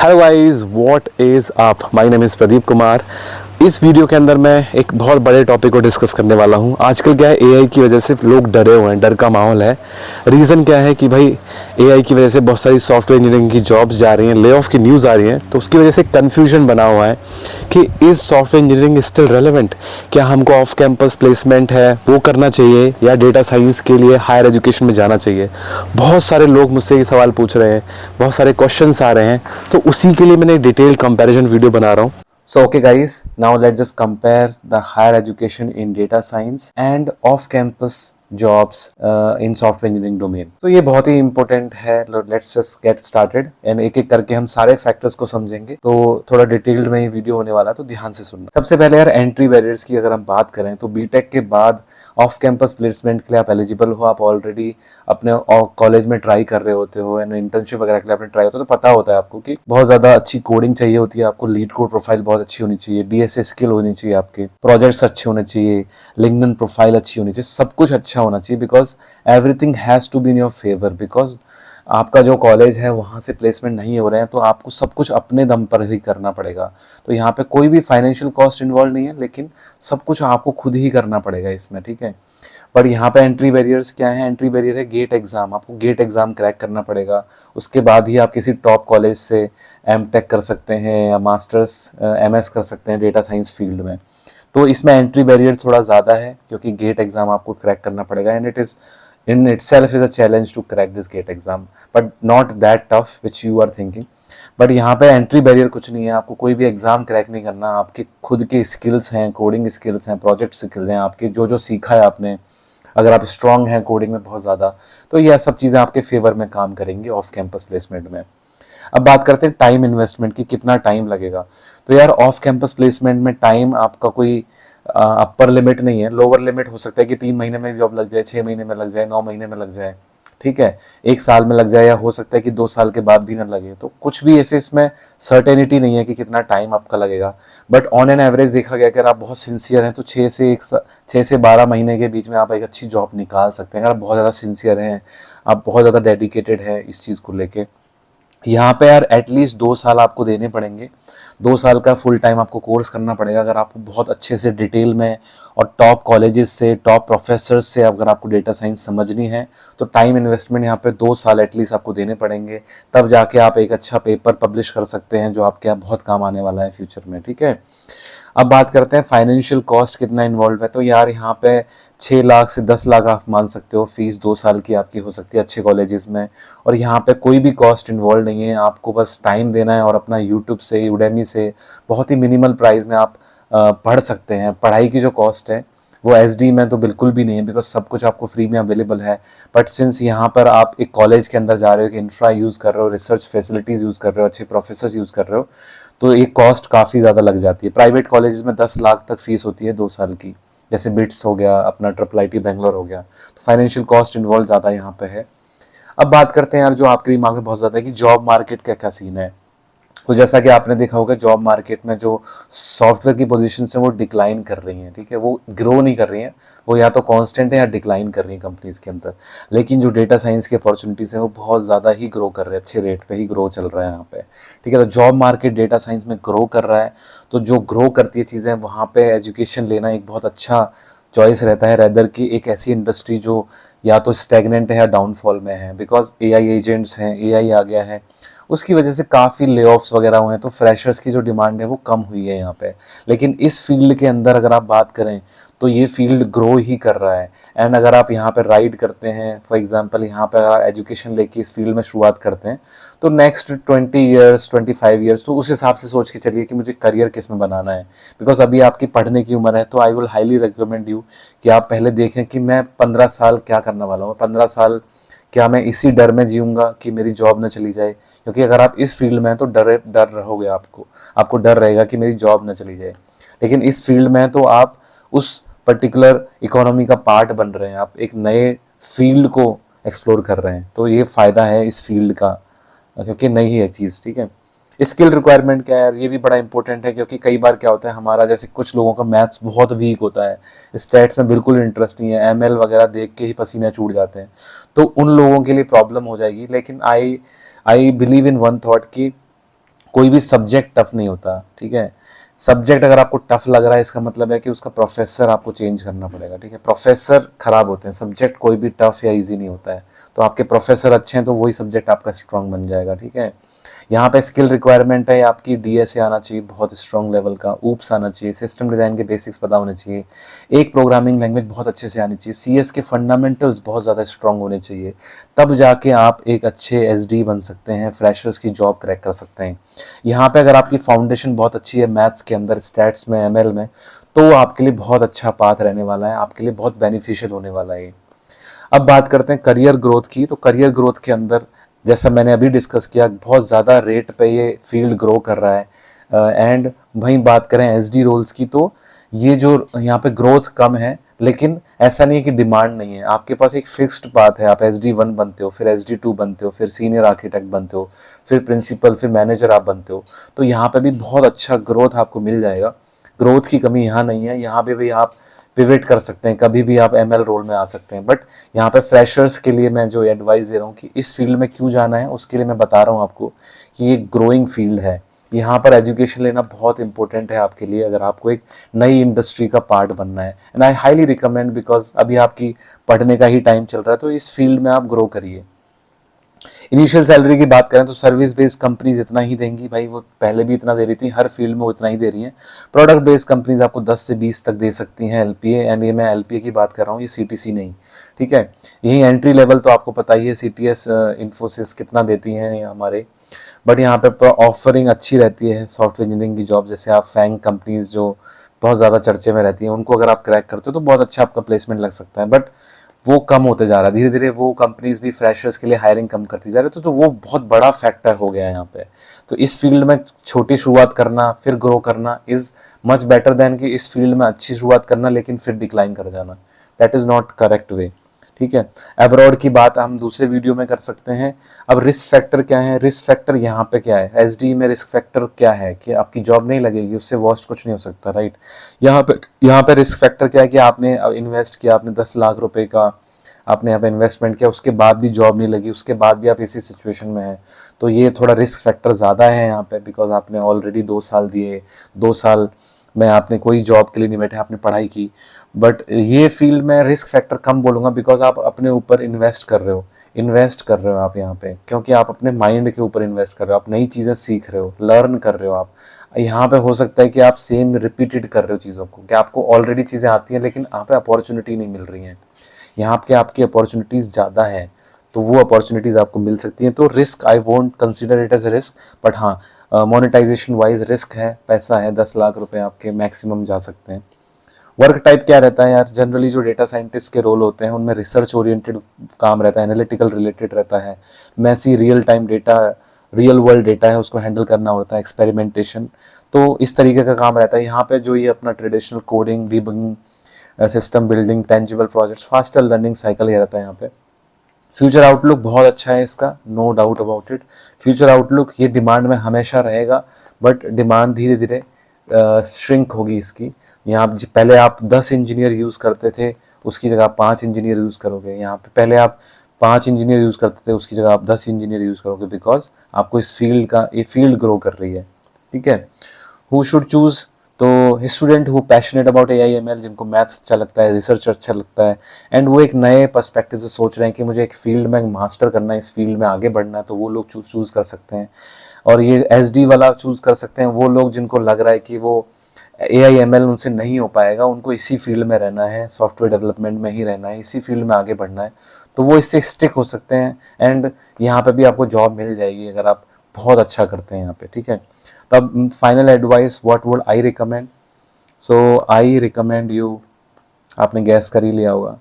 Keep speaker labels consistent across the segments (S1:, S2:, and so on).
S1: Hello guys, what is up. My name is Pradeep Kumar. इस video के अंदर मैं एक बहुत बड़े टॉपिक को डिस्कस करने वाला हूं। आजकल क्या है, एआई की वजह से लोग डरे हुए हैं, डर का माहौल है। रीज़न क्या है कि भाई एआई की वजह से बहुत सारी सॉफ्टवेयर इंजीनियरिंग की जॉब्स जा रही हैं, ले ऑफ की न्यूज़ आ रही हैं, तो उसकी वजह से कन्फ्यूजन बना हुआ है कि is software engineering still relevant. क्या हमको ऑफ कैंपस प्लेसमेंट है वो करना चाहिए या डेटा साइंस के लिए हायर एजुकेशन में जाना चाहिए। बहुत सारे लोग मुझसे ये सवाल पूछ रहे हैं, बहुत सारे क्वेश्चंस आ रहे हैं, तो उसी के लिए मैंने डिटेल कंपैरिजन वीडियो बना रहा हूँ। So okay guys, now let's just compare the higher education in data science and off-campus jobs in software engineering domain. तो ये बहुत ही important है। Let's just get started and एक एक करके हम सारे factors को समझेंगे। तो थोड़ा डिटेल्ड में ये वीडियो होने वाला है, तो ध्यान से सुनना। सबसे पहले यार एंट्री बैरियर्स की अगर हम बात करें तो बीटेक के बाद ऑफ कैंपस प्लेसमेंट के लिए आप एलिजिबल हो, आप ऑलरेडी अपने कॉलेज में ट्राई कर रहे होते हो एंड इंटर्नशिप वगैरह के लिए आपने ट्राई होता है, तो पता होता है आपको कि बहुत ज़्यादा अच्छी कोडिंग चाहिए होती है, आपको लीड कोड प्रोफाइल बहुत अच्छी होनी चाहिए, डीएसए स्किल होनी चाहिए, आपके प्रोजेक्ट्स अच्छे होने चाहिए, लिंक्डइन प्रोफाइल अच्छी होनी चाहिए, सब कुछ अच्छा होना चाहिए। Because everything has to be in your favour. Because आपका जो कॉलेज है वहाँ से प्लेसमेंट नहीं हो रहे हैं, तो आपको सब कुछ अपने दम पर ही करना पड़ेगा। तो यहाँ पे कोई भी फाइनेंशियल कॉस्ट इन्वॉल्व नहीं है, लेकिन सब कुछ आपको खुद ही करना पड़ेगा इसमें, ठीक है। पर यहाँ पे एंट्री बैरियर्स क्या है? एंट्री बैरियर है गेट एग्जाम। आपको गेट एग्जाम क्रैक करना पड़ेगा, उसके बाद ही आप किसी टॉप कॉलेज से एमटेक कर सकते हैं या मास्टर्स एमएस कर सकते हैं डेटा साइंस फील्ड में। तो इसमें एंट्री बैरियर थोड़ा ज़्यादा है क्योंकि गेट एग्जाम आपको क्रैक करना पड़ेगा and it is in itself is a challenge to crack this gate exam, but not that tough which you are thinking. But यहाँ पे एंट्री बैरियर कुछ नहीं है, आपको कोई भी एग्जाम क्रैक नहीं करना। आपके खुद के स्किल्स हैं, कोडिंग स्किल्स हैं, प्रोजेक्ट स्किल्स हैं, आपके जो जो सीखा है आपने, अगर आप स्ट्रांग हैं कोडिंग में बहुत ज़्यादा, तो यह सब चीज़ें आपके फेवर में काम करेंगी ऑफ कैंपस प्लेसमेंट में। अब बात करते हैं टाइम इन्वेस्टमेंट की, कितना टाइम लगेगा। तो यार ऑफ कैंपस प्लेसमेंट में टाइम आपका कोई अपर लिमिट नहीं है, लोअर लिमिट हो सकता है कि 3 महीने में जॉब लग जाए, 6 महीने में लग जाए, 9 महीने में लग जाए, ठीक है, 1 साल में लग जाए, या हो सकता है कि 2 साल के बाद भी ना लगे। तो कुछ भी ऐसे इसमें सर्टेनिटी नहीं है कि कितना टाइम आपका लगेगा। बट ऑन एन एवरेज देखा गया कि अगर आप बहुत सिंसियर हैं तो 6 से 12 महीने के बीच में आप एक अच्छी जॉब निकाल सकते हैं। अगर आप बहुत ज़्यादा सिंसियर हैं, आप बहुत ज़्यादा डेडिकेटेड हैं इस चीज़ को लेके। यहाँ पे यार एटलीस्ट 2 साल आपको देने पड़ेंगे। 2 साल का फुल टाइम आपको कोर्स करना पड़ेगा अगर आपको बहुत अच्छे से डिटेल में और टॉप कॉलेजेस से, टॉप प्रोफेसर्स से अगर आपको डेटा साइंस समझनी है, तो टाइम इन्वेस्टमेंट यहाँ पे 2 साल एटलीस्ट आपको देने पड़ेंगे। तब जाके आप एक अच्छा पेपर पब्लिश कर सकते हैं जो आपके यहाँ बहुत काम आने वाला है फ्यूचर में, ठीक है। अब बात करते हैं फाइनेंशियल कॉस्ट कितना इन्वॉल्व है। तो यार यहाँ पे 6 लाख से 10 लाख आप मान सकते हो फीस 2 साल की आपकी हो सकती है अच्छे कॉलेजेस में। और यहाँ पे कोई भी कॉस्ट इन्वॉल्व नहीं है, आपको बस टाइम देना है और अपना यूट्यूब से, यूडेमी से बहुत ही मिनिमल प्राइस में आप पढ़ सकते हैं। पढ़ाई की जो कॉस्ट है वो एसडी में तो बिल्कुल भी नहीं है, बिकॉज सब कुछ आपको फ्री में अवेलेबल है। बट सिंस यहाँ पर आप एक कॉलेज के अंदर जा रहे हो, एक इंफ्रा यूज़ कर रहे हो, रिसर्च फैसिलिटीज़ यूज़ कर रहे हो, अच्छे प्रोफेसर्स यूज़ कर रहे हो, तो ये कॉस्ट काफ़ी ज़्यादा लग जाती है। प्राइवेट कॉलेज में 10 लाख तक फीस होती है 2 साल की, जैसे बिट्स हो गया, अपना ट्रिपल आईटी बैंगलोर हो गया। तो फाइनेंशियल कॉस्ट इन्वॉल्व ज़्यादा यहाँ पे है। अब बात करते हैं यार जो आपके दिमाग में बहुत ज़्यादा है कि जॉब मार्केट का क्या सीन है। तो जैसा कि आपने देखा होगा जॉब मार्केट में जो सॉफ्टवेयर की पोजीशन है वो डिक्लाइन कर रही हैं, ठीक है, वो ग्रो नहीं कर रही हैं, वो या तो कांस्टेंट है या डिक्लाइन कर रही हैं कंपनीज के अंदर। लेकिन जो डेटा साइंस की अपॉर्चुनिटीज़ हैं वो बहुत ज़्यादा ही ग्रो कर रहे हैं, अच्छे रेट पे ही ग्रो चल रहा है यहाँ पे, ठीक है। तो जॉब मार्केट डेटा साइंस में ग्रो कर रहा है, तो जो ग्रो करती है चीज़ें वहाँ पे एजुकेशन लेना एक बहुत अच्छा चॉइस रहता है, रेदर की एक ऐसी इंडस्ट्री जो या तो स्टैग्नेंट है या डाउनफॉल में है। बिकॉज एआई एजेंट्स हैं, एआई आ गया है, उसकी वजह से काफ़ी ले ऑफ्स वगैरह हुए हैं, तो फ्रेशर्स की जो डिमांड है वो कम हुई है यहाँ पे। लेकिन इस फील्ड के अंदर अगर आप बात करें तो ये फील्ड ग्रो ही कर रहा है। एंड अगर आप यहाँ पे राइड करते हैं, फॉर एग्जांपल यहाँ पे अगर एजुकेशन लेके इस फील्ड में शुरुआत करते हैं, तो नेक्स्ट 20 ईयर्स 25 ईयर्स तो उस हिसाब से सोच के चलिए कि मुझे करियर किस में बनाना है। बिकॉज अभी आपकी पढ़ने की उम्र है, तो I will highly recommend you कि आप पहले देखें कि मैं 15 साल क्या करने वाला हूँ। 15 साल क्या मैं इसी डर में जीऊँगा कि मेरी जॉब न चली जाए? क्योंकि अगर आप इस फील्ड में हैं तो डर रहोगे, आपको डर रहेगा कि मेरी जॉब न चली जाए। लेकिन इस फील्ड में तो आप उस पर्टिकुलर इकोनॉमी का पार्ट बन रहे हैं, आप एक नए फील्ड को एक्सप्लोर कर रहे हैं, तो ये फ़ायदा है इस फील्ड का, क्योंकि नई है चीज़, ठीक है। स्किल रिक्वायरमेंट क्या है, ये भी बड़ा इंपॉर्टेंट है, क्योंकि कई बार क्या होता है हमारा, जैसे कुछ लोगों का मैथ्स बहुत वीक होता है, स्टैट्स में बिल्कुल इंटरेस्ट नहीं है, एमएल वगैरह देख के ही पसीने छूट जाते हैं, तो उन लोगों के लिए प्रॉब्लम हो जाएगी। लेकिन I believe in one thought कि कोई भी सब्जेक्ट टफ नहीं होता, ठीक है। सब्जेक्ट अगर आपको टफ लग रहा है इसका मतलब है कि उसका प्रोफेसर आपको चेंज करना पड़ेगा, ठीक है। प्रोफेसर खराब होते हैं, सब्जेक्ट कोई भी टफ या इजी नहीं होता है। तो आपके प्रोफेसर अच्छे हैं तो वही सब्जेक्ट आपका स्ट्रांग बन जाएगा, ठीक है। यहाँ पे स्किल रिक्वायरमेंट है आपकी डीएसए आना चाहिए बहुत स्ट्रॉन्ग लेवल का, ऊप्स आना चाहिए, सिस्टम डिज़ाइन के बेसिक्स पता होने चाहिए, एक प्रोग्रामिंग लैंग्वेज बहुत अच्छे से आनी चाहिए, सीएस के फंडामेंटल्स बहुत ज़्यादा स्ट्रॉन्ग होने चाहिए। तब जाके आप एक अच्छे एसडी बन सकते हैं, फ्रेशर्स की जॉब क्रैक कर सकते हैं। यहाँ पे अगर आपकी फाउंडेशन बहुत अच्छी है मैथ्स के अंदर, स्टैट्स में, एमएल में, तो वो आपके लिए बहुत अच्छा पाथ रहने वाला है, आपके लिए बहुत बेनिफिशियल होने वाला है। अब बात करते हैं करियर ग्रोथ की। तो करियर ग्रोथ के अंदर जैसा मैंने अभी डिस्कस किया, बहुत ज़्यादा रेट पे ये फील्ड ग्रो कर रहा है। एंड वहीं बात करें एसडी रोल्स की, तो ये जो यहाँ पे ग्रोथ कम है, लेकिन ऐसा नहीं है कि डिमांड नहीं है। आपके पास एक फिक्स्ड पाथ है, आप SD1 बनते हो, फिर SD2 बनते हो, फिर सीनियर आर्किटेक्ट बनते हो, फिर प्रिंसिपल, फिर मैनेजर आप बनते हो। तो यहाँ पे भी बहुत अच्छा ग्रोथ आपको मिल जाएगा, ग्रोथ की कमी यहाँ नहीं है। यहाँ पे भी आप पिवेट कर सकते हैं, कभी भी आप ML रोल में आ सकते हैं। बट यहाँ पे फ्रेशर्स के लिए मैं जो एडवाइस दे रहा हूँ कि इस फील्ड में क्यों जाना है, उसके लिए मैं बता रहा हूँ आपको कि ये ग्रोइंग फील्ड है। यहाँ पर एजुकेशन लेना बहुत इंपॉर्टेंट है आपके लिए, अगर आपको एक नई इंडस्ट्री का पार्ट बनना है। And I highly recommend, because अभी आपकी पढ़ने का ही टाइम चल रहा है, तो इस फील्ड में आप ग्रो करिए। इनिशियल सैलरी की बात करें तो सर्विस बेस्ड कंपनीज इतना ही देंगी भाई, वो पहले भी इतना दे रही थी, हर फील्ड में वो इतना ही दे रही हैं। प्रोडक्ट बेस्ड कंपनीज आपको 10 से 20 तक दे सकती हैं LPA, एंड ये मैं LPA की बात कर रहा हूँ, ये CTC नहीं, ठीक है। यही एंट्री लेवल तो आपको पता ही है, CTS इन्फोसिस कितना देती हैं हमारे। बट यहाँ पे ऑफरिंग अच्छी रहती है सॉफ्टवेयर इंजीनियरिंग की जॉब, जैसे आप फैंग कंपनीज जो बहुत ज़्यादा चर्चे में रहती हैं, उनको अगर आप क्रैक करते हो तो बहुत अच्छा आपका प्लेसमेंट लग सकता है। बट वो कम होते जा रहा है धीरे धीरे, वो कंपनीज भी फ्रेशर्स के लिए हायरिंग कम करती जा रही है। तो वो बहुत बड़ा फैक्टर हो गया है यहाँ पे। तो इस फील्ड में छोटी शुरुआत करना फिर ग्रो करना इज मच बेटर देन कि इस फील्ड में अच्छी शुरुआत करना लेकिन फिर डिक्लाइन कर जाना। That is not correct way, ठीक है। अब्रॉड की बात हम दूसरे वीडियो में कर सकते हैं। अब रिस्क फैक्टर क्या है, रिस्क फैक्टर यहाँ पे क्या है, SD में रिस्क फैक्टर क्या है कि आपकी जॉब नहीं लगेगी, उससे वर्स्ट कुछ नहीं हो सकता, राइट। यहाँ पे रिस्क फैक्टर क्या है कि आपने इन्वेस्ट किया, आपने 10 लाख रुपए का आपने यहाँ पे इन्वेस्टमेंट किया, उसके बाद भी जॉब नहीं लगी, उसके बाद भी आप इसी सिचुएशन में हैं, तो ये थोड़ा रिस्क फैक्टर ज़्यादा है यहाँ पे, बिकॉज आपने ऑलरेडी 2 साल दिए, 2 साल में आपने कोई जॉब के लिए नहीं बैठे, आपने पढ़ाई की। बट ये फील्ड में रिस्क फैक्टर कम बोलूँगा, बिकॉज आप अपने ऊपर इन्वेस्ट कर रहे हो आप यहाँ पे, क्योंकि आप अपने माइंड के ऊपर इन्वेस्ट कर रहे हो, आप नई चीज़ें सीख रहे हो, लर्न कर रहे हो आप। यहाँ पे हो सकता है कि आप सेम रिपीटेड कर रहे हो चीज़ों को, कि आपको ऑलरेडी चीज़ें आती हैं लेकिन यहाँ पे अपॉर्चुनिटी नहीं मिल रही हैं। यहाँ पे आपकी अपॉर्चुनिटीज़ ज़्यादा हैं, तो वो अपॉर्चुनिटीज़ आपको मिल सकती हैं। तो risk I won't consider it as a risk, but हाँ मोनेटाइजेशन वाइज रिस्क है, पैसा है, 10 लाख रुपए आपके मैक्सिमम जा सकते हैं। वर्क टाइप क्या रहता है यार, जनरली जो डेटा साइंटिस्ट के रोल होते हैं उनमें रिसर्च ओरिएंटेड काम रहता है, एनालिटिकल रिलेटेड रहता है, messy real time data, real world data है उसको हैंडल करना होता है, एक्सपेरिमेंटेशन, तो इस तरीके का काम रहता है। यहाँ पे जो ये अपना traditional coding, debugging, system building, tangible projects, faster learning cycle ये रहता है यहाँ पे। फ्यूचर आउटलुक बहुत अच्छा है इसका, no doubt about it. Future outlook ये डिमांड में हमेशा रहेगा, बट डिमांड धीरे धीरे श्रिंक होगी इसकी। यहाँ पहले आप 10 इंजीनियर यूज़ करते थे, उसकी जगह आप 5 इंजीनियर यूज़ करोगे। यहाँ पे पहले आप 5 इंजीनियर यूज़ करते थे, उसकी जगह आप 10 इंजीनियर यूज़ करोगे, बिकॉज आपको इस फील्ड का ये फील्ड ग्रो कर रही है, ठीक है। हु शुड चूज़, तो student who passionate about AI/ML, जिनको मैथ्स अच्छा लगता है, रिसर्च अच्छा लगता है, एंड वो एक नए पर्सपेक्टिव से सोच रहे हैं कि मुझे एक फील्ड में मास्टर करना है, इस फील्ड में आगे बढ़ना है, तो वो लोग चूज़ कर सकते हैं। और ये SD वाला चूज़ कर सकते हैं वो लोग जिनको लग रहा है कि वो AI/ML उनसे नहीं हो पाएगा, उनको इसी फील्ड में रहना है, सॉफ्टवेयर डेवलपमेंट में ही रहना है, इसी फील्ड में आगे बढ़ना है, तो वो इससे स्टिक हो सकते हैं। एंड यहाँ पे भी आपको जॉब मिल जाएगी अगर आप बहुत अच्छा करते हैं यहाँ पे, ठीक है। तब final advice what would I recommend, so I recommend you, आपने गैस कर ही लिया होगा,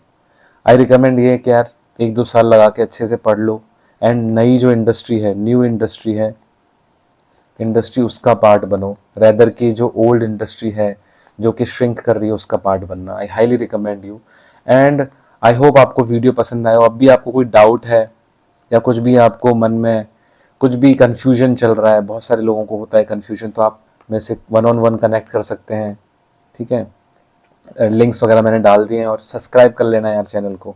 S1: आई रिकमेंड ये कि यार 1-2 साल लगा के अच्छे से पढ़ लो, एंड नई जो इंडस्ट्री है, न्यू इंडस्ट्री है, इंडस्ट्री उसका पार्ट बनो, रेदर की जो ओल्ड इंडस्ट्री है जो कि श्रिंक कर रही है उसका पार्ट बनना। I highly recommend you, and I hope आपको वीडियो पसंद आया हो। अब भी आपको कोई डाउट है या कुछ भी आपको मन में कुछ भी कन्फ्यूजन चल रहा है, बहुत सारे लोगों को होता है कन्फ्यूजन, तो आप मेरे से 1-on-1 कनेक्ट कर सकते हैं, ठीक है। लिंक्स वगैरह मैंने डाल दिए हैं, और सब्सक्राइब कर लेना यार चैनल को,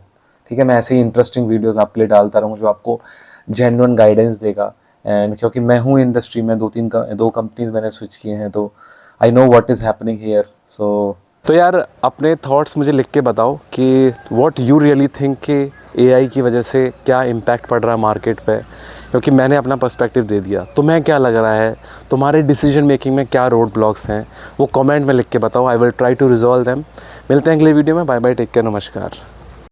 S1: ठीक है। मैं ऐसे ही इंटरेस्टिंग वीडियोस आपके लिए डालता रहूँ जो आपको जेन्युइन गाइडेंस देगा, एंड क्योंकि मैं हूँ इंडस्ट्री में, दो कंपनीज मैंने स्विच किए हैं, तो I know what is happening here. तो यार अपने थॉट्स मुझे लिख के बताओ कि व्हाट यू रियली थिंक कि एआई की वजह से क्या इम्पैक्ट पड़ रहा है मार्केट पे, क्योंकि मैंने अपना पर्सपेक्टिव दे दिया। तुम्हें क्या लग रहा है, तुम्हारे डिसीजन मेकिंग में क्या रोड ब्लॉक्स हैं, वो कमेंट में लिख के बताओ। I will try to resolve them. मिलते हैं अगले वीडियो में। बाय बाय, टेक केयर, नमस्कार।